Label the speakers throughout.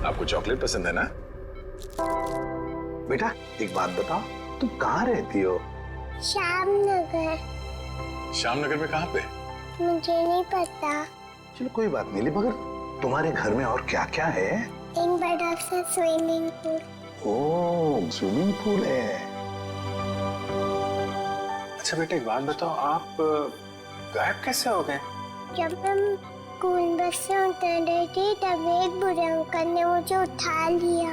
Speaker 1: आपको चॉकलेट पसंद है ना?
Speaker 2: बेटा एक बात बताओ, तुम कहाँ रहती हो?
Speaker 3: श्यामनगर।
Speaker 1: श्यामनगर में कहाँ पे?
Speaker 3: मुझे नहीं पता।
Speaker 2: चलो कोई बात नहीं, मगर तुम्हारे घर में और क्या क्या है?
Speaker 3: एक बड़ा सा स्विमिंग पूल।
Speaker 2: ओह, स्विमिंग पूल है।
Speaker 1: अच्छा बेटा एक बात बताओ, आप गायब कैसे हो गए?
Speaker 3: जब हम स्कूल बस से उतर रही थी तब एक बुरे अंकल ने मुझे उठा लिया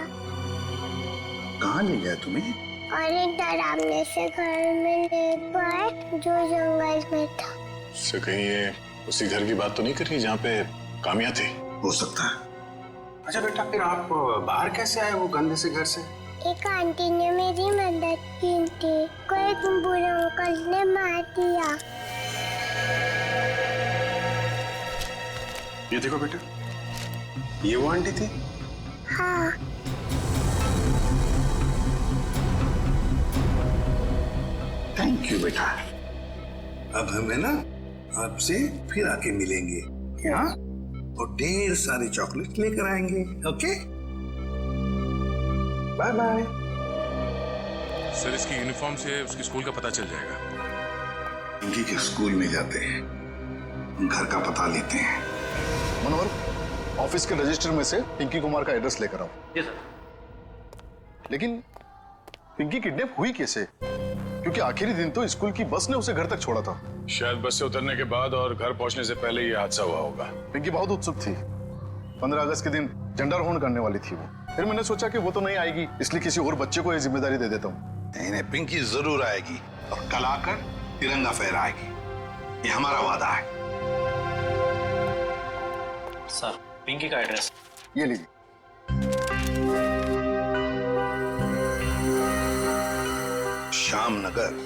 Speaker 2: कहाँ ले गया तुम्हें?
Speaker 3: और एक डरावने से घर में ले गए जो जंगल में था।
Speaker 1: उससे कहीं ये उसी घर की बात तो नहीं कर रही जहाँ पे कामिया थी?
Speaker 2: हो सकता है।
Speaker 1: अच्छा बेटा फिर आप बाहर कैसे आए वो गंदे से घर से?
Speaker 3: एक आंटी ने मेरी मदद की थी, को एक बुरे अंकल ने मार दिया।
Speaker 1: ये देखो बेटा, ये वो आंटी थी?
Speaker 3: हाँ।
Speaker 2: थैंक यू बेटा। अब हमें ना आपसे फिर आके मिलेंगे, हाँ? और ढेर सारी चॉकलेट लेकर आएंगे, ओके? Bye bye.
Speaker 4: सर इसकी यूनिफॉर्म से उसके स्कूल का पता चल जाएगा।
Speaker 2: पिंकी के स्कूल में जाते हैं, घर का पता लेते हैं।
Speaker 5: मनोहर, ऑफिस के रजिस्टर में से पिंकी कुमार का एड्रेस लेकर आओ।
Speaker 6: जी सर।
Speaker 5: लेकिन पिंकी किडनैप हुई कैसे? क्योंकि आखिरी दिन तो स्कूल की बस ने उसे घर तक छोड़ा था।
Speaker 1: शायद बस से उतरने के बाद और घर पहुंचने से पहले ये हादसा हुआ होगा।
Speaker 5: पिंकी बहुत उत्सुक थी। 15 अगस्त के दिन झंडारोहण करने वाली थी वो। फिर मैंने सोचा कि वो तो नहीं आएगी, इसलिए किसी और बच्चे को ये जिम्मेदारी दे देता हूँ।
Speaker 2: नहीं नहीं, पिंकी जरूर आएगी और कल आकर तिरंगा फहराएगी, ये हमारा वादा है।
Speaker 6: सर पिंकी का एड्रेस
Speaker 5: ये लीजिए।
Speaker 2: श्यामनगर।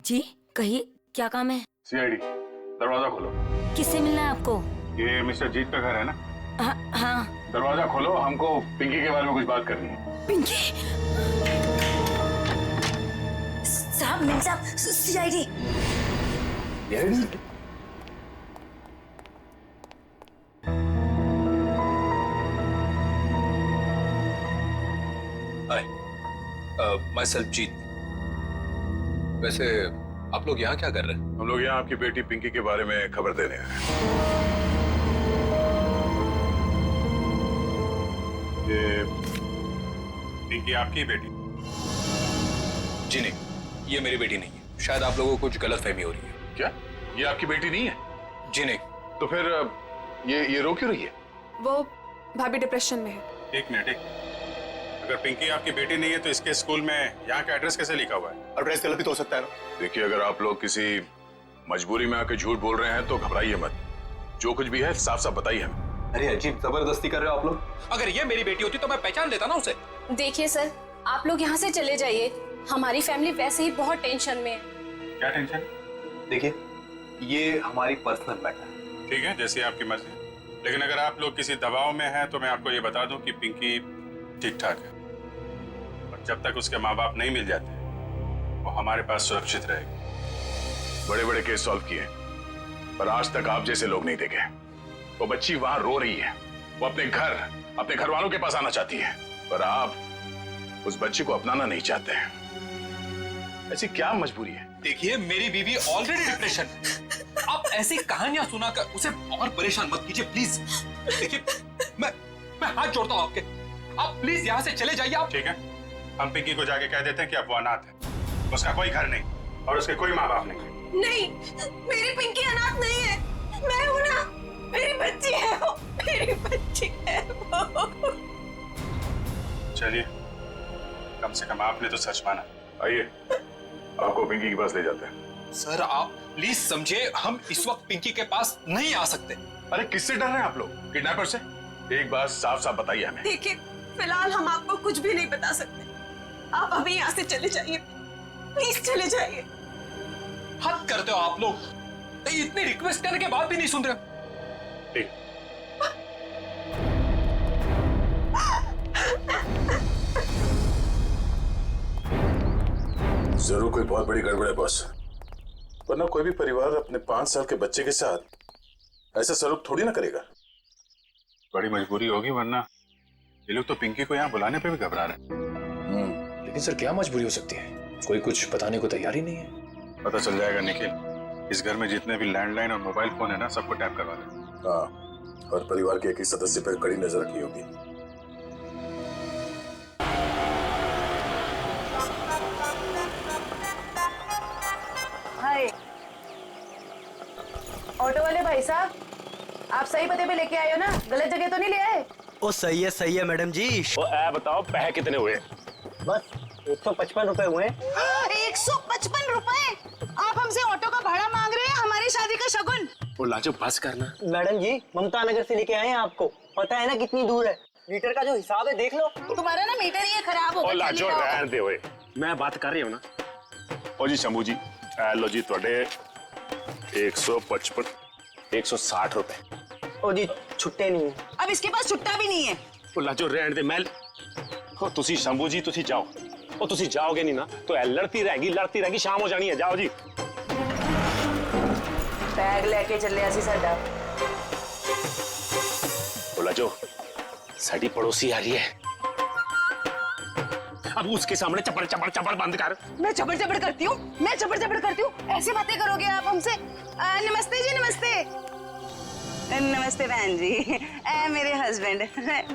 Speaker 7: जी कहिए, क्या काम है?
Speaker 1: सीआईडी, दरवाजा खोलो।
Speaker 7: किससे मिलना है आपको?
Speaker 1: ये मिस्टर जीत का घर है ना?
Speaker 7: हाँ।
Speaker 1: दरवाजा खोलो, हमको पिंकी के बारे में कुछ बात करनी है।
Speaker 7: पिंकी साहब, मिल साहब, सीआईडी।
Speaker 8: माय सेल्फ जीत। वैसे आप लोग यहाँ क्या कर रहे हैं?
Speaker 1: हम लोग यहाँ आपकी बेटी पिंकी के बारे में खबर देने आए हैं। ये पिंकी आपकी बेटी?
Speaker 8: जी नहीं, ये मेरी बेटी नहीं है। शायद आप लोगों को कुछ गलतफहमी हो रही है।
Speaker 1: क्या ये आपकी बेटी नहीं है?
Speaker 8: जी नहीं।
Speaker 1: तो फिर ये रो क्यों रही है?
Speaker 9: वो भाभी डिप्रेशन में है।
Speaker 1: एक मिनट, अगर पिंकी आपकी बेटी नहीं है तो इसके स्कूल में यहाँ का एड्रेस कैसे लिखा हुआ है?
Speaker 2: एड्रेस गलत भी तो हो सकता है ना?
Speaker 1: देखिए, अगर आप लोग किसी मजबूरी में आके झूठ बोल रहे हैं तो घबराइए मत। जो कुछ भी है साफ साफ बताइए हमें।
Speaker 8: अरे अजीब, जबरदस्ती कर रहे हो आप लोग। अगर ये मेरी बेटी होती तो मैं पहचान लेता ना उसे।
Speaker 9: देखिए सर, आप लोग यहाँ से चले जाइए। हमारी फैमिली वैसे ही बहुत टेंशन में है।
Speaker 1: क्या टेंशन?
Speaker 8: देखिए, ये हमारी पर्सनल मैटर है।
Speaker 1: ठीक है, जैसी आपकी मर्जी। लेकिन अगर आप लोग किसी दबाव में हैं तो मैं आपको ये बता दूं कि पिंकी ठीक ठाक है, और जब तक उसके माँ बाप नहीं मिल जाते वो हमारे पास सुरक्षित रहेगी। बड़े बड़े केस सॉल्व किए पर आज तक आप जैसे लोग नहीं देखे। वो बच्ची वहां रो रही है, वो अपने घर वालों के पास आना चाहती है, पर आप उस बच्ची को अपनाना नहीं चाहते हैं। ऐसी क्या मजबूरी है?
Speaker 8: देखिए, मेरी बीवी ऑलरेडी डिप्रेशन है। आप ऐसी कहानियां सुनाकर उसे और परेशान मत कीजिए प्लीज। देखिए, मैं हाथ जोड़ता हूँ आपके, आप प्लीज यहाँ से चले जाइए। आप
Speaker 1: ठीक है, हम पिंकी को जाके कह देते हैं कि अब वो अनाथ है, उसका कोई घर नहीं और उसके कोई माँ बाप नहीं है।
Speaker 9: नहीं, मेरी पिंकी अनाथ नहीं है। मैं हूँ ना, मेरी बच्ची है वो, मेरी बच्ची है वो।
Speaker 1: चलिए, कम से कम आपने तो सच माना। आइए, आपको पिंकी के पास ले जाते हैं।
Speaker 8: सर आप प्लीज समझे, हम इस वक्त पिंकी के पास नहीं आ सकते।
Speaker 1: अरे किससे डर रहे हैं आप लोग? किडनैपर से? एक बात साफ साफ बताइए हमें।
Speaker 9: देखिए, फिलहाल हम आपको कुछ भी नहीं बता सकते। आप अभी यहाँ से चले जाइए, प्लीज चले जाइए।
Speaker 8: हद करते हो आप लोग, इतनी रिक्वेस्ट करने के बाद भी नहीं सुन रहे।
Speaker 1: ठीक, जरूर कोई बहुत बड़ी गड़बड़ है बॉस। वरना कोई भी परिवार अपने 5 साल के बच्चे के साथ ऐसा सलूक थोड़ी ना करेगा। बड़ी मजबूरी होगी, वरना ये लोग तो पिंकी को यहाँ बुलाने पे भी घबरा रहे हैं।
Speaker 6: लेकिन सर क्या मजबूरी हो सकती है? कोई कुछ बताने को तैयार ही नहीं है।
Speaker 1: पता चल जाएगा निखिल। इस घर में जितने भी लैंडलाइन और मोबाइल फोन है ना, सबको टैप करवा दे।
Speaker 5: हाँ, और परिवार के एक ही सदस्य पर कड़ी नजर रखनी होगी।
Speaker 9: हाय ऑटो वाले भाई साहब, आप सही पते पे लेके आए हो ना? गलत जगह तो नहीं ले आए?
Speaker 10: ओ सही है मैडम जी।
Speaker 6: वो बताओ पैसे कितने हुए?
Speaker 10: बस 155 रुपए हुए।
Speaker 9: 155 रुपए? आप हमसे ऑटो का भाड़ा मांग रहे हैं हमारी शादी का शगुन?
Speaker 6: वो लाजो बस करना।
Speaker 10: मैडम जी ममता नगर से लेके आए हैं आपको, पता है ना कितनी दूर है। मीटर का जो हिसाब है देख लो।
Speaker 9: तुम्हारा ना मीटर ही खराब हो
Speaker 6: वो
Speaker 9: गया।
Speaker 6: लाजो रहने दे हुए, मैं बात कर रही हूँ ना।
Speaker 4: ओ जी शंभू जी, लो जी थोड़े 155 160 रुपए।
Speaker 10: ओ जी छुट्टे नहीं है।
Speaker 9: अब इसके पास छुट्टा भी नहीं है।
Speaker 6: वो लाजो रहने दे। मैं ओ तुसी शंभू जी तुसी जाओ। ओ तुसी जाओगे नहीं ना तो ऐ लड़ती रहेगी, शाम हो जानी है। जाओ जी।
Speaker 9: बैग लेके चले ऐसी साडा।
Speaker 6: वो लाजो साडी पड़ोसी आ रही है, अब उसके सामने चपड़ चपड़ चपड़ बंद कर।
Speaker 9: मैं चपड़ चपड़ करती हूँ? मैं चपड़ चपड़ करती हूँ? ऐसी बातें करोगे आप हमसे? नमस्ते जी, नमस्ते। नमस्ते बहन जी। मेरे हस्बैंड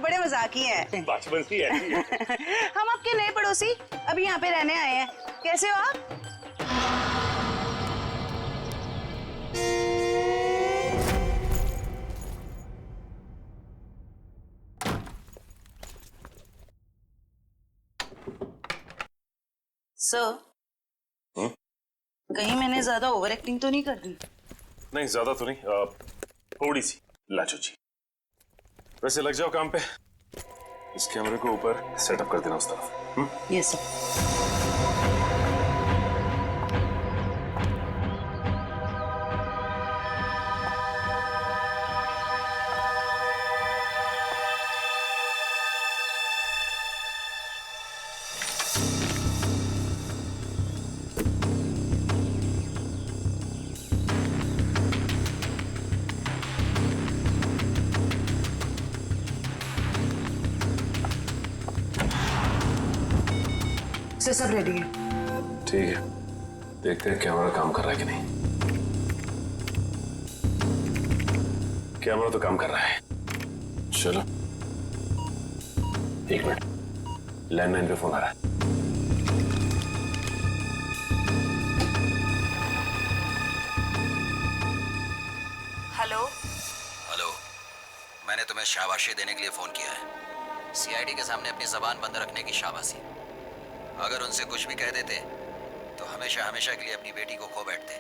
Speaker 9: बड़े मजाकी हैं।
Speaker 6: बचपन से ऐसी है।
Speaker 9: हम आपके नए पड़ोसी अभी यहाँ पे रहने आए हैं। कैसे हो आप? सर, कहीं मैंने ज्यादा ओवर एक्टिंग तो नहीं कर दी?
Speaker 4: नहीं ज्यादा तो नहीं, थोड़ी सी। लाजो जी वैसे लग जाओ काम पे। इस कैमरे को ऊपर सेटअप कर देना उस तरफ।
Speaker 9: Yes sir. सब रेडी है?
Speaker 4: ठीक है, देखते हैं कैमरा काम कर रहा है कि नहीं। कैमरा तो काम कर रहा है। चलो 1 मिनट, लैंडलाइन पे फोन आ रहा है।
Speaker 11: हेलो, मैंने तुम्हें शाबाशी देने के लिए फोन किया है। सीआईडी के सामने अपनी जबान बंद रखने की शाबाशी। अगर उनसे कुछ भी कह देते तो हमेशा हमेशा के लिए अपनी बेटी को खो बैठते।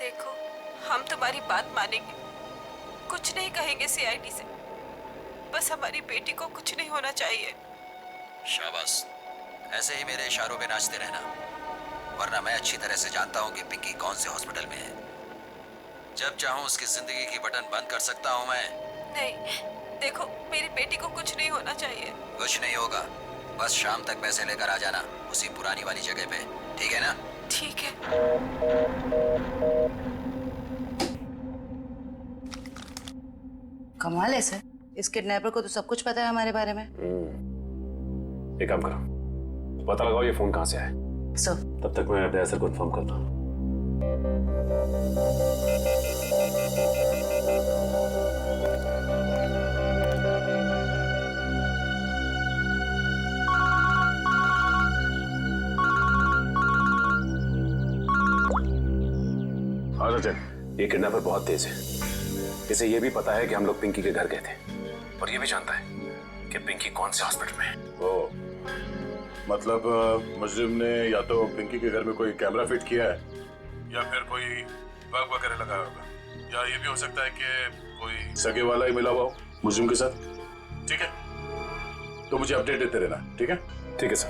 Speaker 9: देखो, हम तुम्हारी बात मानेंगे, कुछ नहीं कहेंगे सीआईडी से। बस हमारी बेटी को कुछ नहीं होना चाहिए।
Speaker 11: शाबाश, ऐसे ही मेरे इशारों पे नाचते रहना, वरना मैं अच्छी तरह से जानता हूँ कि पिंकी कौन से हॉस्पिटल में है। जब चाहूँ उसकी जिंदगी की बटन बंद कर सकता हूँ मैं।
Speaker 9: नहीं, देखो मेरी बेटी को कुछ नहीं होना चाहिए।
Speaker 11: कुछ नहीं होगा, बस शाम तक पैसे लेकर आ जाना उसी पुरानी वाली जगह पे, ठीक है ना?
Speaker 9: ठीक है। कमाल है सर, इस किडनैपर को तो सब कुछ पता है हमारे बारे में।
Speaker 4: एक काम करो, पता लगाओ ये फोन कहाँ से आया।
Speaker 9: सर
Speaker 4: तब तक मैं अभ्यास को इन्फॉर्म करता हूँ। ये किडनैपर बहुत तेज है। इसे ये भी पता है कि हम लोग पिंकी के घर गए थे, और ये भी जानता है कि पिंकी कौन से हॉस्पिटल में है।
Speaker 5: ओ, मतलब मुजरिम ने या तो पिंकी के घर में कोई कैमरा फिट किया है या फिर कोई बग वगैरह लगाया होगा, या ये भी हो सकता है कि कोई सगे वाला ही मिला हुआ हो मुजरिम के साथ। ठीक है, तो मुझे अपडेट देते रहना। ठीक है?
Speaker 4: ठीक है सर।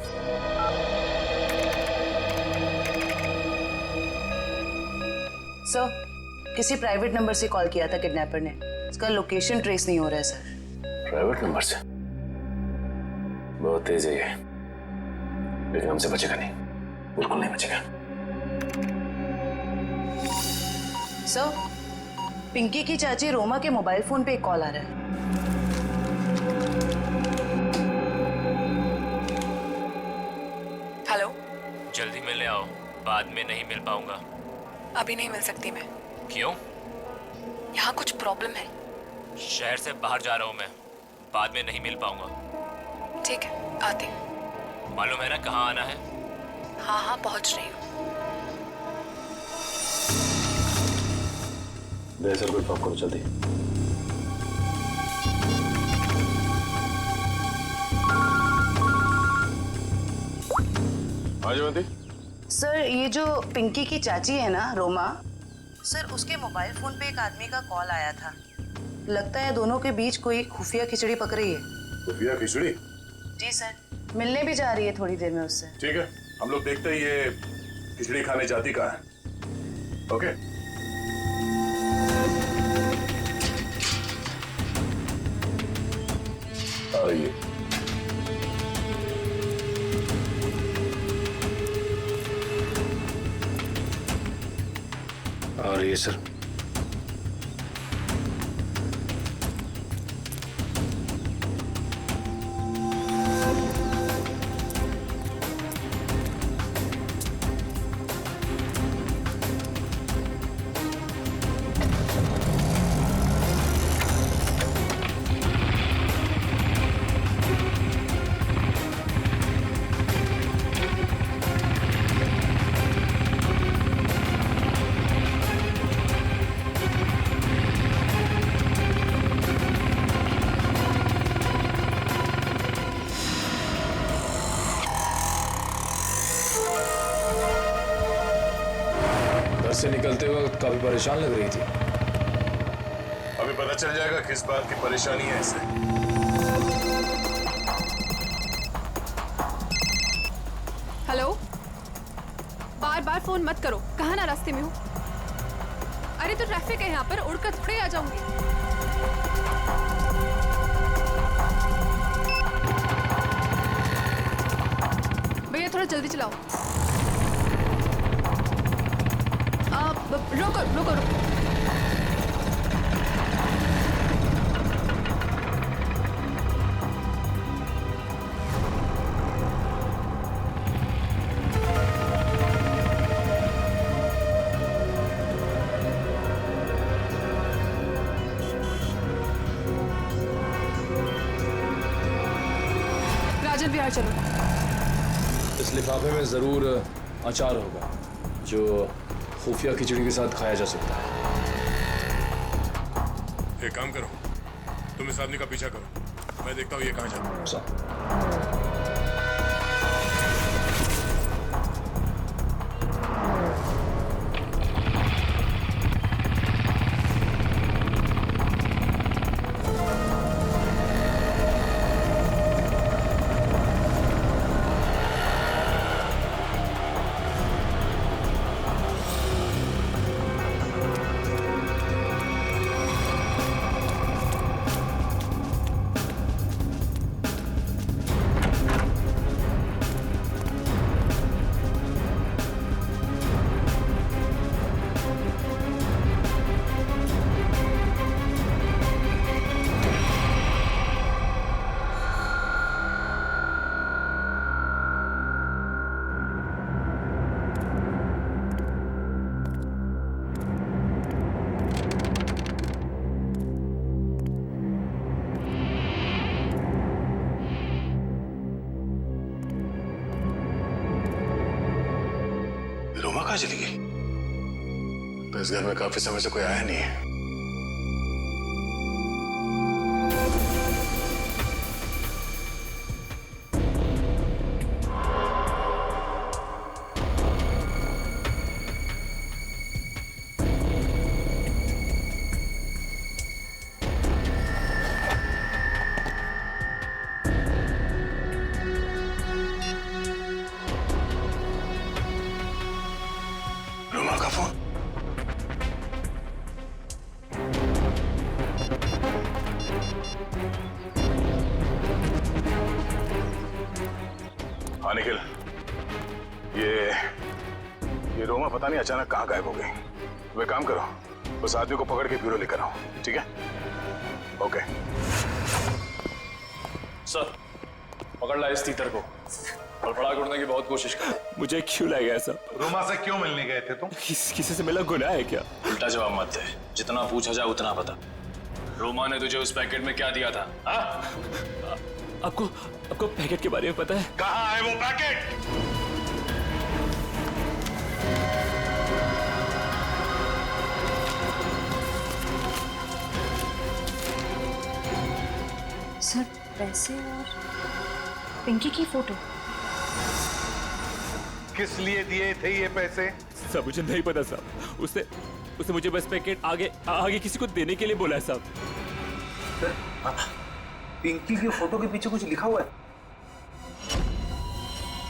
Speaker 9: सर, किसी प्राइवेट नंबर से कॉल किया था किडनैपर ने, इसका लोकेशन ट्रेस नहीं हो रहा है सर।
Speaker 4: प्राइवेट नंबर से? बहुत तेज है ये, लेकिन हमसे बचेगा नहीं, बिल्कुल नहीं बचेगा।
Speaker 9: सर, पिंकी की चाची रोमा के मोबाइल फोन पे एक कॉल आ रहा है।
Speaker 12: हेलो,
Speaker 13: जल्दी मिलने आओ, बाद में नहीं मिल पाऊंगा।
Speaker 12: अभी नहीं मिल सकती मैं।
Speaker 13: क्यों?
Speaker 12: यहाँ कुछ प्रॉब्लम है।
Speaker 13: शहर से बाहर जा रहा हूँ मैं, बाद में नहीं मिल पाऊंगा।
Speaker 12: ठीक है, आती हूँ।
Speaker 13: मालूम है ना कहाँ आना है?
Speaker 12: हाँ हाँ, पहुँच रही हूँ।
Speaker 4: सर को ड्रॉप करो जल्दी।
Speaker 5: हाँ जयवंती।
Speaker 9: सर, ये जो पिंकी की चाची है ना, रोमा, सर उसके मोबाइल फोन पे एक आदमी का कॉल आया था। लगता है दोनों के बीच कोई खुफिया खिचड़ी पक रही है।
Speaker 5: खुफिया खिचड़ी?
Speaker 9: जी सर, मिलने भी जा रही है थोड़ी देर में उससे।
Speaker 5: ठीक है, हम लोग देखते ही ये खिचड़ी खाने जाती कहाँ है। ओके। आ रही है।
Speaker 4: आ रही है सर।
Speaker 14: से निकलते वक्त काफी परेशान लग रही थी।
Speaker 5: अभी पता चल जाएगा किस बात की परेशानी है इसे।
Speaker 12: हेलो, बार बार फोन मत करो। कहाँ ना रास्ते में हूँ। अरे तो ट्रैफिक है यहाँ पर, उड़कर थोड़े आ जाऊंगी। भैया थोड़ा जल्दी चलाओ। रोको रोको रोको। राजन बिहार चलो।
Speaker 14: इस लिफाफे में जरूर अचार होगा जो खुफिया खिचड़ी के साथ खाया जा सकता है।
Speaker 5: एक काम करो, तुम इस आदमी का पीछा करो, मैं देखता हूँ ये कहाँ जाता है। रोमा कहाँ चली गई? तो इस घर में काफी समय से कोई आया नहीं है। रोमा का फोन। हाँ निखिल, ये रोमा पता नहीं अचानक कहाँ गायब हो गई। वे काम करो, उस आदमी को पकड़ के ब्यूरो लेकर आओ, ठीक है? ओके
Speaker 14: सर, पकड़ ला इस तीतर को। फड़फड़ा उड़ने की बहुत कोशिश कर।
Speaker 6: मुझे क्यों लाया गया सब?
Speaker 5: रोमा से क्यों मिलने गए थे तुम?
Speaker 6: किसी से मिला गुनाह है क्या?
Speaker 14: उल्टा जवाब मत दे, जितना पूछा जाए उतना बता। रोमा ने तुझे उस पैकेट में क्या दिया था?
Speaker 6: आपको पैकेट के बारे में पता है?
Speaker 5: कहाँ है वो पैकेट?
Speaker 12: सर पैसे और पिंकी की फोटो।
Speaker 5: किस लिए दिए थे ये पैसे?
Speaker 6: सब मुझे नहीं पता साहब। उसने मुझे बस पैकेट आगे किसी को देने के लिए बोला है साहब।
Speaker 2: पिंकी की फोटो के पीछे कुछ लिखा हुआ है।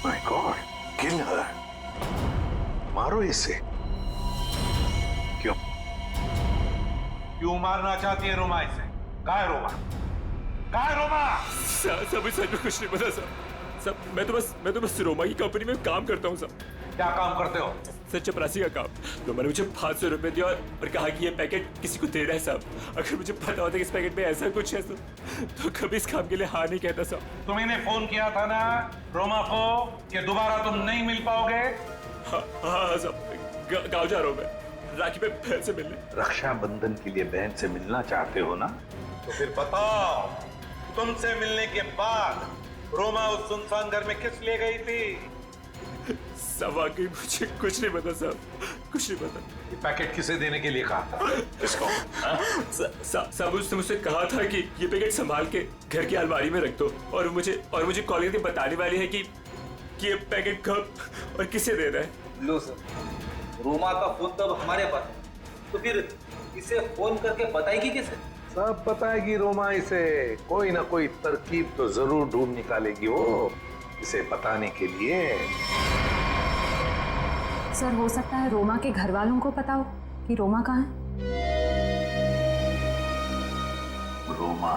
Speaker 2: माय गॉड, किल हर। मारो इसे।
Speaker 5: क्यों मारना चाहती है रोमा इसे? कहाँ है रोमा? कहाँ है रोमा?
Speaker 6: सब सच में कुछ नहीं पता सब मैं तो बस रोमा की कंपनी में काम करता हूँ सब।
Speaker 5: क्या काम करते हो?
Speaker 6: सर चपरासी का काम। तो मैंने मुझे 500 रुपए दिया और कहा कि ये पैकेट किसी को देना है साहब। अगर मुझे पता होता कि इस पैकेट में ऐसा कुछ है तो कभी इस काम के लिए हाँ नहीं कहता साहब।
Speaker 5: तुमने फोन किया था ना रोमा को कि दोबारा तुम नहीं मिल पाओगे?
Speaker 6: हाँ साहब, गाँव जा रहा हूँ मैं राखी पे बहन से मिलने।
Speaker 2: रक्षाबंधन के लिए बहन से मिलना चाहते हो ना?
Speaker 5: तो फिर बताओ, तुमसे मिलने के बाद रोमा उस सुनसान घर में किस लिए गई थी?
Speaker 6: सब वाकई मुझे कुछ नहीं पता साहब, कुछ नहीं पता।
Speaker 5: ये पैकेट किसे देने के लिए कहा था? किसको?
Speaker 6: साहब उसने मुझसे कहा था कि ये पैकेट संभाल के घर की अलमारी में रख दो और मुझे कॉल करके बताने वाली है कि ये पैकेट कब और किसे देना है।
Speaker 10: लो सर, रोमा का फोन तब हमारे पास, तो फिर इसे फोन करके बताएगी किसे?
Speaker 2: सब बताएगी रोमा इसे। कोई ना कोई तरकीब तो जरूर ढूंढ निकालेगी वो इसे बताने के लिए।
Speaker 12: सर हो सकता है रोमा के घर वालों को पता हो कि रोमा कहाँ है।
Speaker 2: रोमा,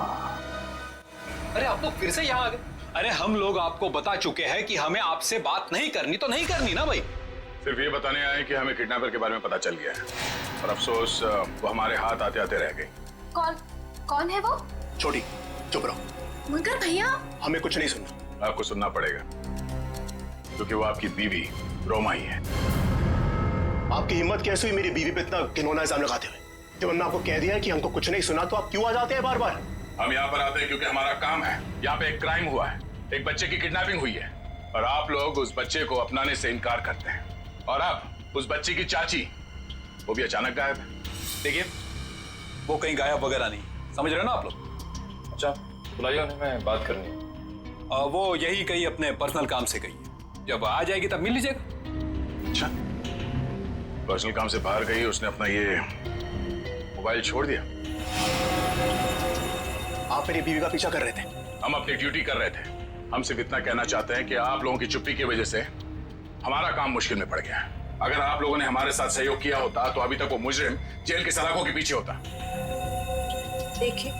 Speaker 8: अरे आप लोग फिर से यहाँ आ गए। अरे हम लोग आपको बता चुके हैं कि हमें आपसे बात नहीं करनी, तो नहीं करनी ना भाई।
Speaker 5: सिर्फ ये बताने आए कि हमें किडनैपर के बारे में पता चल गया है और अफसोस वो हमारे हाथ आते आते रह गई।
Speaker 12: कौन है वो?
Speaker 5: छोटी, चुप रहो।
Speaker 12: मगर भैया
Speaker 5: हमें कुछ नहीं सुनना। आपको सुनना पड़ेगा क्योंकि वो आपकी बीवी रोमा ही है।
Speaker 15: आपकी हिम्मत कैसे हुई मेरी बीवी पे इतना घिनौना इल्जाम लगाते हुए? जब हमने आपको कह दिया है कि हमको कुछ नहीं सुना तो आप क्यों आ जाते हैं बार बार?
Speaker 5: हम यहाँ पर आते हैं क्योंकि हमारा काम है। यहाँ पे एक क्राइम हुआ है, एक बच्चे की किडनैपिंग हुई है और आप लोग उस बच्चे को अपनाने से इनकार करते हैं। और अब उस बच्ची की चाची वो भी अचानक गायब है।
Speaker 8: देखिए वो कहीं गायब वगैरह नहीं, समझ रहे ना आप लोग?
Speaker 14: अच्छा बुलाइए उन्हें, मैं बात करनी है।
Speaker 8: वो यही कहीं अपने पर्सनल काम से गई है, जब आ जाएगी तब मिल लीजिएगा।
Speaker 5: अच्छा, पर्सनल काम से बाहर गई, उसने अपना ये मोबाइल छोड़ दिया।
Speaker 15: आप मेरी बीवी का पीछा कर रहे थे?
Speaker 5: हम अपनी ड्यूटी कर रहे थे। हम सिर्फ इतना कहना चाहते हैं कि आप लोगों की चुप्पी की वजह से हमारा काम मुश्किल में पड़ गया है। अगर आप लोगों ने हमारे साथ सहयोग किया होता तो अभी तक वो मुजरिम जेल के सलाखों के पीछे होता।
Speaker 9: देखिए,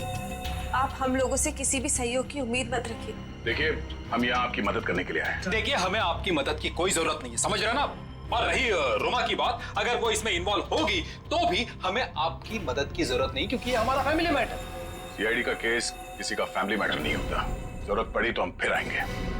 Speaker 9: आप हम लोगों से किसी भी सहयोग की उम्मीद मत रखिए।
Speaker 5: देखिए, हम यहाँ आपकी मदद करने के लिए आए हैं।
Speaker 8: देखिए हमें आपकी मदद की कोई जरूरत नहीं है, समझ रहे हैं ना आप? और रही रोमा की बात, अगर वो इसमें इन्वॉल्व होगी तो भी हमें आपकी मदद की जरूरत नहीं, क्योंकि ये हमारा फैमिली मैटर।
Speaker 5: सीआईडी का केस किसी का फैमिली मैटर नहीं होता। जरूरत पड़ी तो हम फिर आएंगे।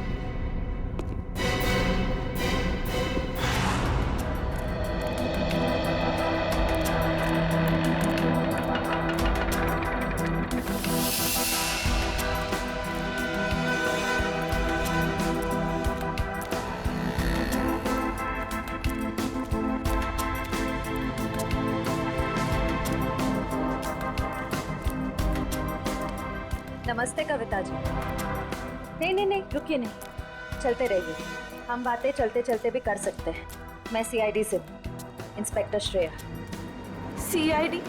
Speaker 12: नमस्ते कविता जी। नहीं रुकिए, नहीं चलते रहिए। हम बातें चलते चलते भी कर सकते हैं। मैं सीआईडी से हूँ, इंस्पेक्टर श्रेया। सीआईडी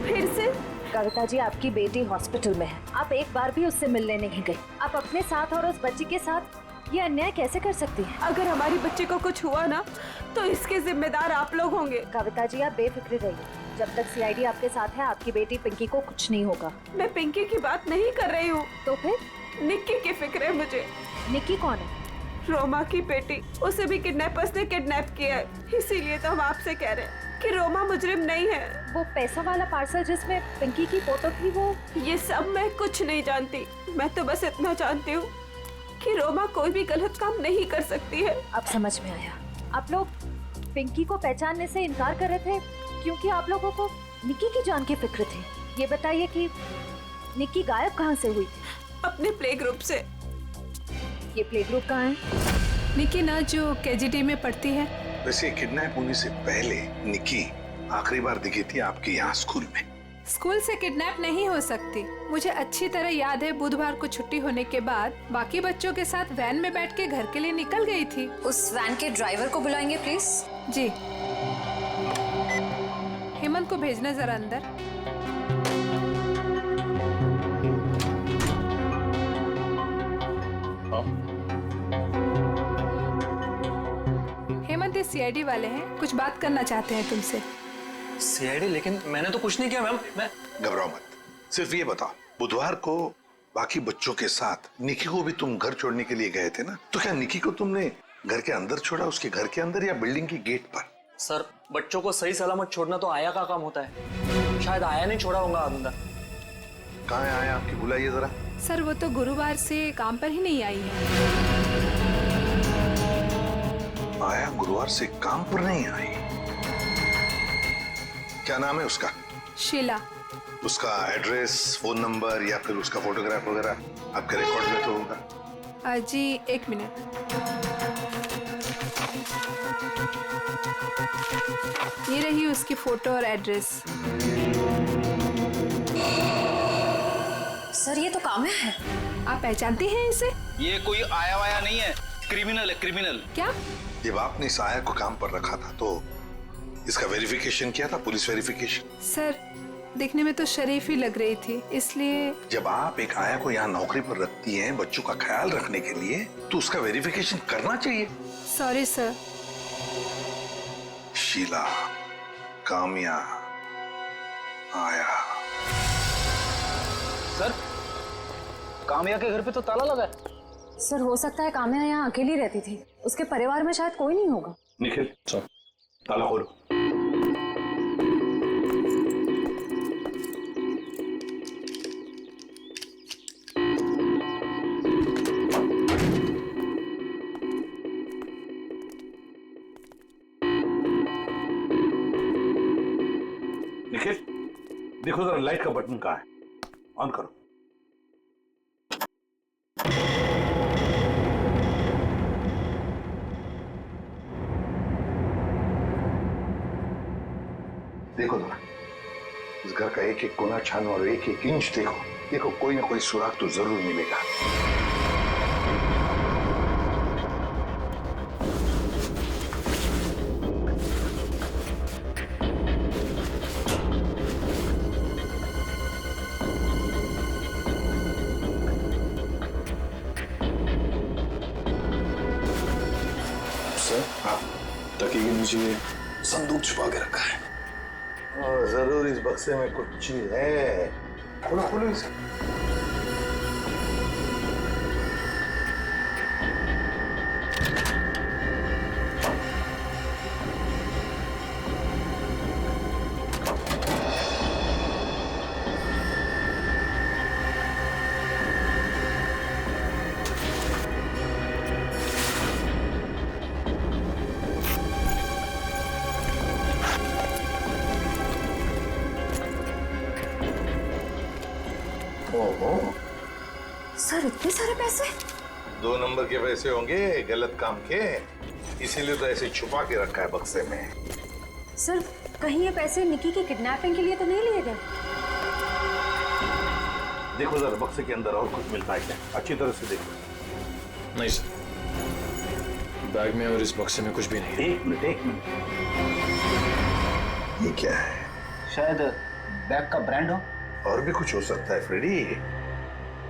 Speaker 12: फिर से? कविता जी, आपकी बेटी हॉस्पिटल में है, आप एक बार भी उससे मिलने नहीं गई। आप अपने साथ और उस बच्ची के साथ ये अन्याय कैसे कर सकती हैं?
Speaker 16: अगर हमारी बच्ची को कुछ हुआ ना तो इसके जिम्मेदार आप लोग होंगे।
Speaker 12: कविता जी, आप बेफिक्र रहिए। जब तक सीआईडी आपके साथ है, आपकी बेटी पिंकी को कुछ नहीं होगा।
Speaker 16: मैं पिंकी की बात नहीं कर रही हूँ।
Speaker 12: तो फिर?
Speaker 16: निक्की की फिक्र है मुझे।
Speaker 12: निक्की कौन है?
Speaker 16: रोमा की बेटी। उसे भी किडनैपर्स ने किडनैप किया है, इसीलिए तो हम आपसे कह रहे हैं। कि रोमा मुजरिम नहीं है।
Speaker 12: वो पैसों वाला पार्सल जिसमें पिंकी की फोटो थी, वो
Speaker 16: ये सब मैं कुछ नहीं जानती। मैं तो बस इतना जानती हूँ कि रोमा कोई भी गलत काम नहीं कर सकती है।
Speaker 12: अब समझ में आया। आप लोग पिंकी को पहचानने से इनकार कर रहे थे क्योंकि आप लोगों को निक्की की जान की फिक्र थी। ये बताइए कि निक्की गायब कहाँ से हुई थी?
Speaker 16: अपने प्ले ग्रुप से।
Speaker 12: ये प्ले ग्रुप कहाँ है?
Speaker 16: निक्की ना जो केजीडी में पढ़ती है।
Speaker 2: वैसे किडनैप होने से पहले निक्की आखिरी बार दिखी थी आपके यहाँ स्कूल में।
Speaker 16: स्कूल से किडनैप नहीं हो सकती। मुझे अच्छी तरह याद है बुधवार को छुट्टी होने के बाद बाकी बच्चों के साथ वैन में बैठ के घर के लिए निकल गई थी।
Speaker 7: उस वैन के ड्राइवर को बुलाएंगे प्लीज।
Speaker 16: जी। हेमंत को भेजना जरा अंदर। हेमंत ये सीआईडी वाले हैं, कुछ बात करना चाहते हैं तुमसे।
Speaker 17: सीआईडी? लेकिन मैंने तो कुछ नहीं किया मैम। मैं
Speaker 2: घबराओ मत, सिर्फ ये बताओ, बुधवार को बाकी बच्चों के साथ निक्की को भी तुम घर छोड़ने के लिए गए थे ना? तो क्या निक्की को तुमने घर के अंदर छोड़ा, उसके घर के अंदर या बिल्डिंग की गेट पर?
Speaker 17: सर, बच्चों को सही सलामत छोड़ना तो आया का काम होता है। शायद आया नहीं छोड़ा होगा अंदर।
Speaker 2: कहाँ है आया आपकी? बुलाइए जरा।
Speaker 16: सर वो तो गुरुवार से काम पर ही नहीं आई है।
Speaker 2: आया गुरुवार से काम पर नहीं आई? क्या नाम है उसका?
Speaker 16: शीला।
Speaker 2: उसका एड्रेस, फोन नंबर या फिर उसका फोटोग्राफ वगैरह आपके रिकॉर्ड में तो होगा?
Speaker 16: जी एक मिनट। ये रही उसकी फोटो और एड्रेस।
Speaker 7: सर ये तो काम्या है।
Speaker 16: आप पहचानते हैं इसे?
Speaker 10: ये कोई आया वाया नहीं है, क्रिमिनल है, क्रिमिनल।
Speaker 16: क्या?
Speaker 2: जब आपने इस आया को काम पर रखा था तो इसका वेरिफिकेशन किया था, पुलिस वेरिफिकेशन?
Speaker 16: सर दिखने में तो शरीफ ही लग रही थी, इसलिए।
Speaker 2: जब आप एक आया को यहाँ नौकरी पर रखती हैं बच्चों का ख्याल रखने के लिए, तो उसका वेरिफिकेशन करना चाहिए।
Speaker 16: Sorry sir.
Speaker 2: शीला, काम्या, आया।
Speaker 10: सर, काम्या के घर पे तो ताला लगा है।
Speaker 12: सर हो सकता है काम्या यहाँ अकेली रहती थी, उसके परिवार में शायद कोई नहीं होगा।
Speaker 2: निखिल, ताला खोलो। निखिल, देखो जरा लाइट का बटन कहाँ है, ऑन करो। देखो जरा, इस घर का एक एक कोना छानो और एक एक इंच देखो। देखो कोई ना कोई सुराग तो जरूर मिलेगा।
Speaker 15: सर, हाँ, ताकि के नीचे संदूक छुपा के रखा है।
Speaker 2: और जरूर इस बक्से में कुछ चीज है। खोलो खोलो इसे।
Speaker 12: सर इतने सारे पैसे?
Speaker 2: 2 नंबर के पैसे होंगे गलत काम के, इसीलिए तो ऐसे छुपा के रखा है बक्से में।
Speaker 12: सर कहीं ये पैसे निक्की की किडनैपिंग के लिए तो नहीं लिए गए?
Speaker 2: देखो जरा बक्से के अंदर और कुछ मिलता है क्या, अच्छी तरह से देखो।
Speaker 14: नहीं सर, बैग में और इस बक्से में कुछ भी नहीं है।
Speaker 2: एक मिनट। ये क्या है?
Speaker 10: शायद बैग का ब्रांड हो।
Speaker 2: और भी कुछ हो सकता है फ्रेडी,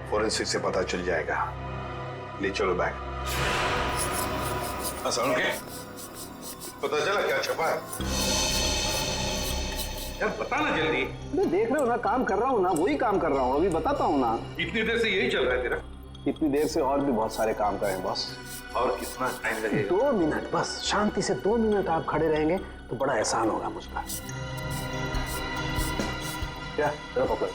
Speaker 2: फोरेंसिक से पता चल जाएगा। ले चलो बैग। आसान के पता चला क्या छपा है? यार बताना जल्दी।
Speaker 10: मैं देख रहे हो ना, काम कर रहा हूँ ना, वही काम कर रहा हूँ, अभी बताता हूँ ना।
Speaker 2: इतनी देर से यही चल रहा है तेरा?
Speaker 10: इतनी देर से और भी बहुत सारे काम करें बॉस।
Speaker 2: और कितना टाइम लगेगा?
Speaker 10: 2 मिनट बस, शांति से 2 मिनट आप खड़े रहेंगे,
Speaker 2: तो बड़ा एहसान होगा मुझ पर। क्या तेरा पकड़।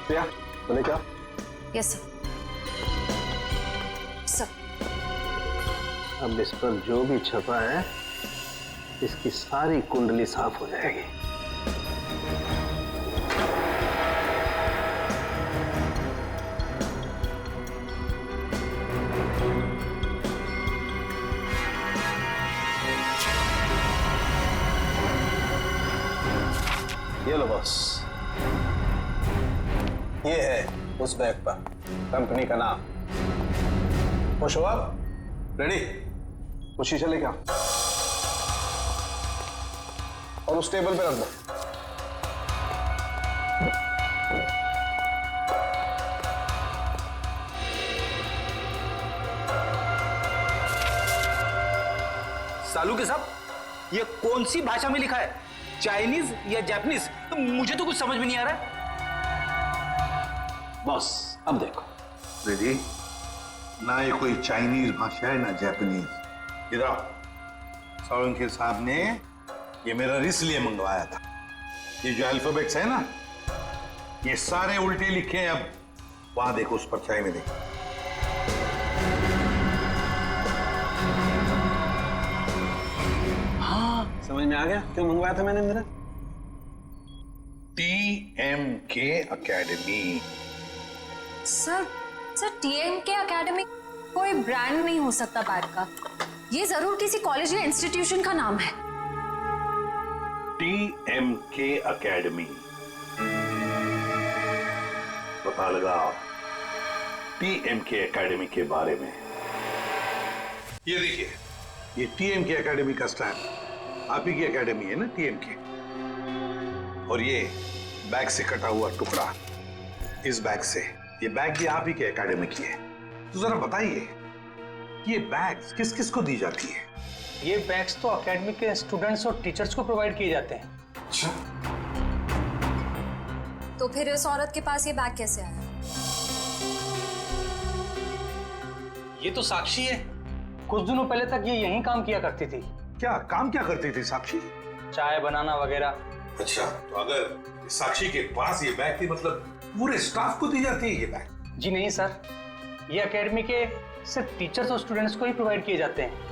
Speaker 15: प्रिया, बोले क्या?
Speaker 7: Yes sir. सर
Speaker 2: अब इस पर जो भी छपा है इसकी सारी कुंडली साफ हो जाएगी। ये लो बॉस, ये है उस बैग पर कंपनी का नाम। खुश हो आप? रेडी? वो शीशा लेके आओ और उस टेबल पे रख दो।
Speaker 10: सालू के साहब, ये कौन सी भाषा में लिखा है? चाइनीज या जापानीज? तो मुझे तो कुछ समझ में नहीं आ रहा है।
Speaker 2: बॉस अब देखो, रेडी? ना ये कोई चाइनीज भाषा है ना जापानीज। इधर सोलंकी साहब ने ये मेरा इसलिए मंगवाया था। ये जो अल्फाबेट्स है ना, ये सारे उल्टे लिखे हैं। अब वहां देखो, उस परछाई में देखो। हाँ, समझ में आ गया क्यों मंगवाया था मैंने मेरा। TMK academy.
Speaker 7: Sir TMK academy कोई ब्रांड नहीं हो सकता बैग का। ये जरूर किसी कॉलेज या इंस्टीट्यूशन का नाम है।
Speaker 2: TMK एकेडमी, पता लगाओ TMK एकेडमी के बारे में। ये देखिए, ये TMK एकेडमी का स्टैंप आप ही की एकेडमी है ना, TMK। और ये बैग से कटा हुआ टुकड़ा, इस बैग से, ये बैग भी आप ही के एकेडमी की है। तो जरा बताइए, ये बैग्स किस किस को दी जाती है?
Speaker 10: ये बैग्स तो एकेडमी के स्टूडेंट्स और टीचर्स को प्रोवाइड किए जाते हैं।
Speaker 2: अच्छा,
Speaker 7: तो फिर इस औरत के पास ये बैग कैसे आया?
Speaker 10: ये तो साक्षी है। कुछ दिनों पहले तक ये यहीं काम किया करती थी।
Speaker 2: क्या काम क्या करती थी साक्षी?
Speaker 10: चाय बनाना वगैरह।
Speaker 2: अच्छा, तो अगर साक्षी के पास ये बैग थी, मतलब पूरे स्टाफ को दी जाती है ये बैग?
Speaker 10: जी नहीं सर, ये एकेडमी के सिर्फ टीचर्स और स्टूडेंट्स को ही प्रोवाइड किए जाते हैं।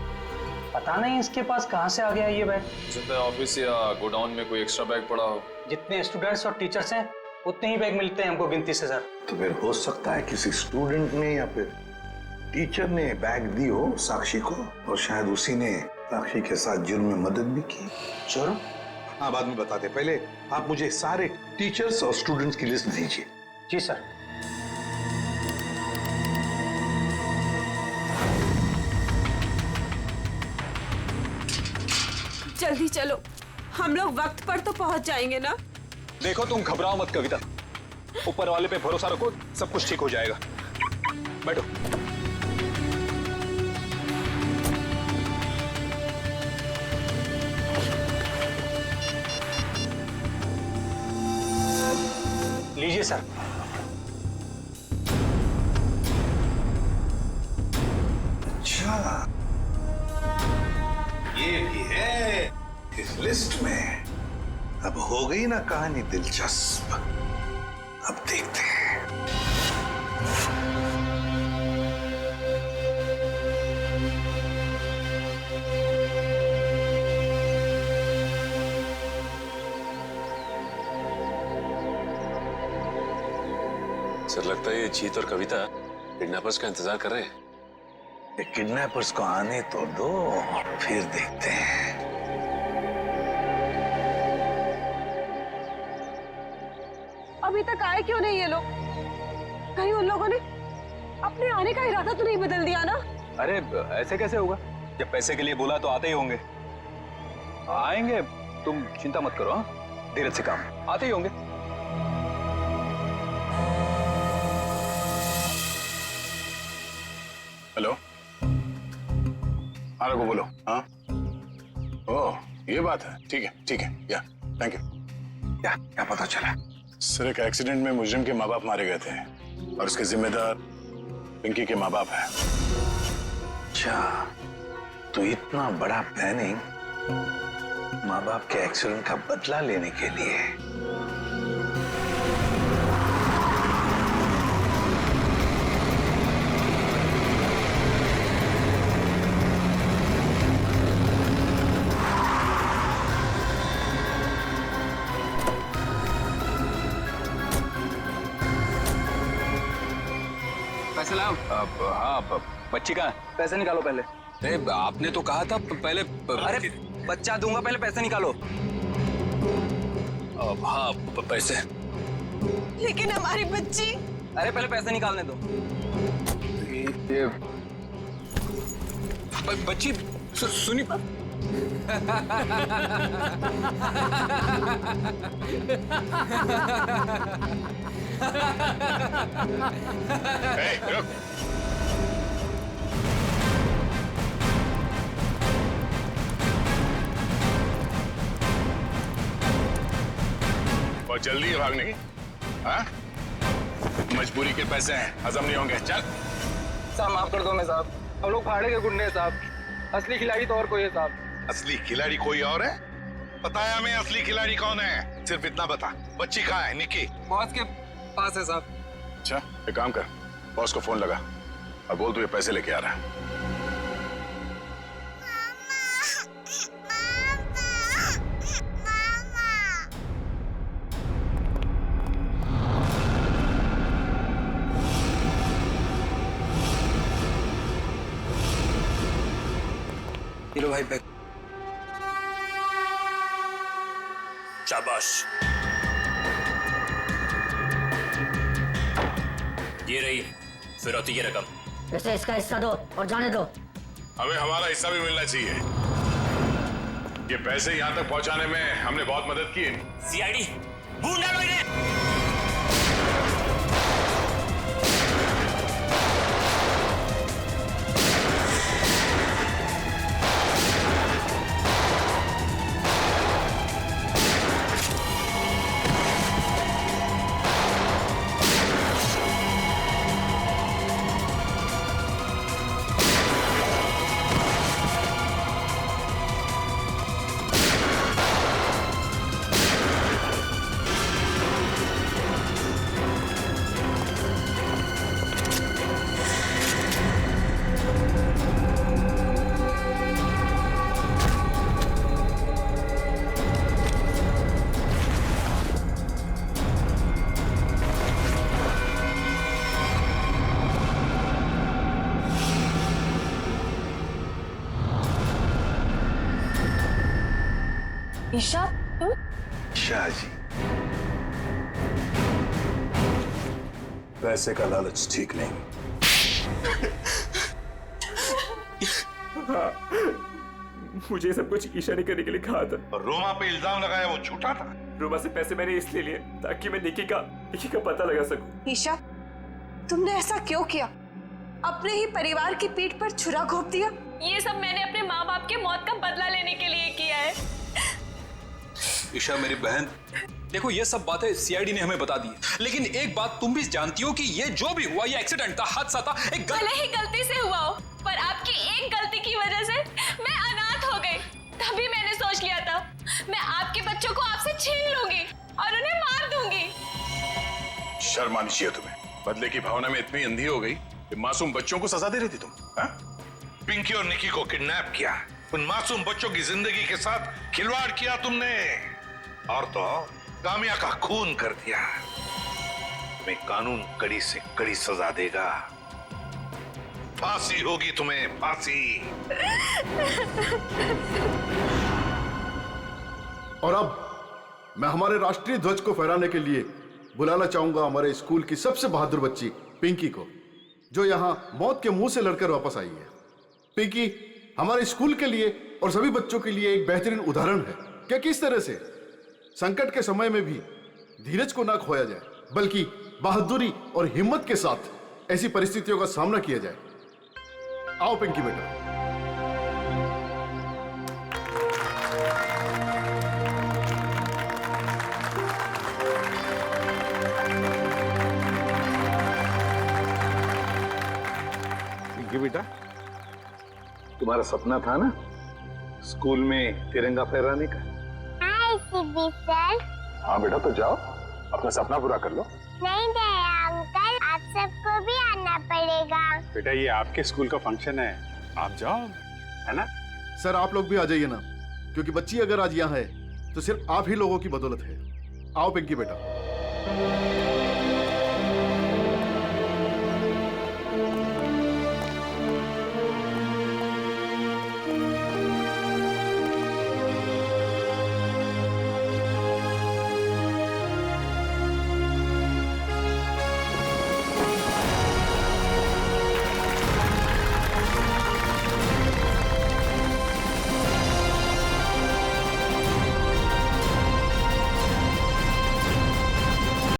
Speaker 10: पता नहीं इसके पास कहाँ से आ गया ये बैग।
Speaker 14: सकता है ऑफिस या गोडाउन में कोई एक्स्ट्रा बैग पड़ा हो।
Speaker 10: जितने स्टूडेंट्स और टीचर्स हैं उतने ही बैग मिलते हैं हमको गिनती से सर।
Speaker 2: तो फिर हो सकता है किसी स्टूडेंट ने या फिर टीचर ने बैग दी हो साक्षी को, और शायद उसी ने साक्षी के साथ जुर्म में मदद भी की।
Speaker 10: जुर्म?
Speaker 2: हाँ, बाद में बताते, पहले आप मुझे सारे टीचर्स और स्टूडेंट्स की लिस्ट दीजिए।
Speaker 10: जी सर।
Speaker 18: जल्दी चलो, हम लोग वक्त पर तो पहुंच जाएंगे ना।
Speaker 15: देखो तुम घबराओ मत कविता, ऊपर वाले पे भरोसा रखो, सब कुछ ठीक हो जाएगा। बैठो।
Speaker 10: लीजिए सर।
Speaker 2: अच्छा, ये भी है इस लिस्ट में। अब हो गई ना कहानी दिलचस्प। अब देखते हैं।
Speaker 14: सर लगता है ये जीत और कविता किडनैपर्स का इंतजार कर रहे हैं।
Speaker 2: ये किडनैपर्स को आने तो दो, फिर देखते हैं।
Speaker 18: अभी तक आए क्यों नहीं ये लोग? कहीं उन लोगों ने अपने आने का इरादा तो नहीं बदल दिया ना?
Speaker 15: अरे ऐसे कैसे होगा? जब पैसे के लिए बोला तो आते ही होंगे। आएंगे, तुम चिंता मत करो। हाँ, धीरज से काम, आते ही होंगे।
Speaker 5: हेलो, हाँ रघु बोलो। हाँ, ओह ये बात है, ठीक है, या थैंक यू। क्या पता चला? सर एक एक्सीडेंट में मुजरिम के माँ बाप मारे गए थे और उसके जिम्मेदार पिंकी के माँ बाप हैं।
Speaker 2: अच्छा, तो इतना बड़ा प्लानिंग माँ बाप के एक्सीडेंट का बदला लेने के लिए।
Speaker 15: पैसे लाओ। हाँ, बच्ची कहाँ है? पैसे निकालो पहले।
Speaker 8: अरे आपने तो कहा था पहले।
Speaker 15: अरे बच्चा दूंगा, पहले पैसे निकालो।
Speaker 8: हाँ पैसे।
Speaker 9: लेकिन हमारी बच्ची।
Speaker 15: अरे पहले पैसे निकालने दो।
Speaker 8: ये बच्ची सुनी।
Speaker 5: रुक। बहुत जल्दी है भागने की। हाँ? मजबूरी के पैसे हैं, हजम नहीं होंगे। चल।
Speaker 15: साहब माफ कर दो मैं साहब, हम लोग भाड़े के गुंडे हैं साहब। असली खिलाड़ी तो और कोई है साहब।
Speaker 2: असली खिलाड़ी कोई और है? बताया मैं असली खिलाड़ी कौन है, सिर्फ इतना बता। बच्ची कहाँ है? निकी
Speaker 15: बॉस के पास है साहब।
Speaker 5: अच्छा एक काम कर, बॉस को फोन लगा और बोल तू ये पैसे लेके आ रहा है।
Speaker 8: लो भाई बैग।
Speaker 13: शाबाश, ये रही फिरौती की रकम।
Speaker 19: इसे इसका हिस्सा दो और जाने दो।
Speaker 5: हमें हमारा हिस्सा भी मिलना चाहिए। ये पैसे यहाँ तक पहुँचाने में हमने बहुत मदद की है।
Speaker 13: सीआईडी ढूंढ डालो इन्हें।
Speaker 7: ईशा,
Speaker 2: शाह जी,
Speaker 5: पैसे का लालच ठीक नहीं।
Speaker 6: हाँ, मुझे सब कुछ ईशा ने करने के लिए कहा था।
Speaker 2: और रोमा पे इल्जाम लगाया वो झूठा था।
Speaker 6: रोमा से पैसे मैंने इसलिए लिए ताकि मैं निकी का पता लगा सकूं।
Speaker 18: ईशा, तुमने ऐसा क्यों किया? अपने ही परिवार की पीठ पर छुरा घोंप दिया।
Speaker 7: ये सब मैंने अपने माँ बाप के मौत का बदला लेने के लिए किया है।
Speaker 8: ईशा मेरी बहन, देखो ये सब बातें सीआईडी ने हमें बता दी है, लेकिन एक बात तुम भी जानती हो कि ये जो भी हुआ ये एक्सीडेंट था, हादसा था, एक
Speaker 7: भले ही गलती से हुआ हो, पर आपकी एक गलती की वजह से मैं अनाथ हो गई। तभी मैंने सोच लिया था मैं आपके बच्चों को आपसे छीन लूंगी और उन्हें मार दूंगी।
Speaker 5: शर्म आनी चाहिए तुम्हें। बदले की भावना में इतनी अंधी हो गई कि मासूम बच्चों को सजा दे रही थी तुम। हाँ?
Speaker 2: पिंकी और निकी को किडनैप किया, उन मासूम बच्चों की जिंदगी के साथ खिलवाड़ किया तुमने, और तो कामिया का खून कर दिया। तुम्हें कानून कड़ी से कड़ी सजा देगा। फांसी होगी तुम्हें, फांसी।
Speaker 20: और अब मैं हमारे राष्ट्रीय ध्वज को फहराने के लिए बुलाना चाहूंगा हमारे स्कूल की सबसे बहादुर बच्ची पिंकी को, जो यहाँ मौत के मुंह से लड़कर वापस आई है। पिंकी हमारे स्कूल के लिए और सभी बच्चों के लिए एक बेहतरीन उदाहरण है कि किस तरह से संकट के समय में भी धीरज को ना खोया जाए, बल्कि बहादुरी और हिम्मत के साथ ऐसी परिस्थितियों का सामना किया जाए। आओ पिंकी बेटा। पिंकी बेटा, तुम्हारा सपना था ना स्कूल में तिरंगा फहराने का?
Speaker 3: हाँ सिद्धि सर।
Speaker 5: हाँ बेटा, तो जाओ अपना सपना पूरा कर लो।
Speaker 3: नहीं दया अंकल, आप सबको भी आना पड़ेगा।
Speaker 1: बेटा ये आपके स्कूल का फंक्शन है, आप जाओ, है ना?
Speaker 20: सर आप लोग भी आ जाइए ना, क्योंकि बच्ची अगर आज यहाँ है तो सिर्फ आप ही लोगों की बदौलत है। आओ पिंकी बेटा।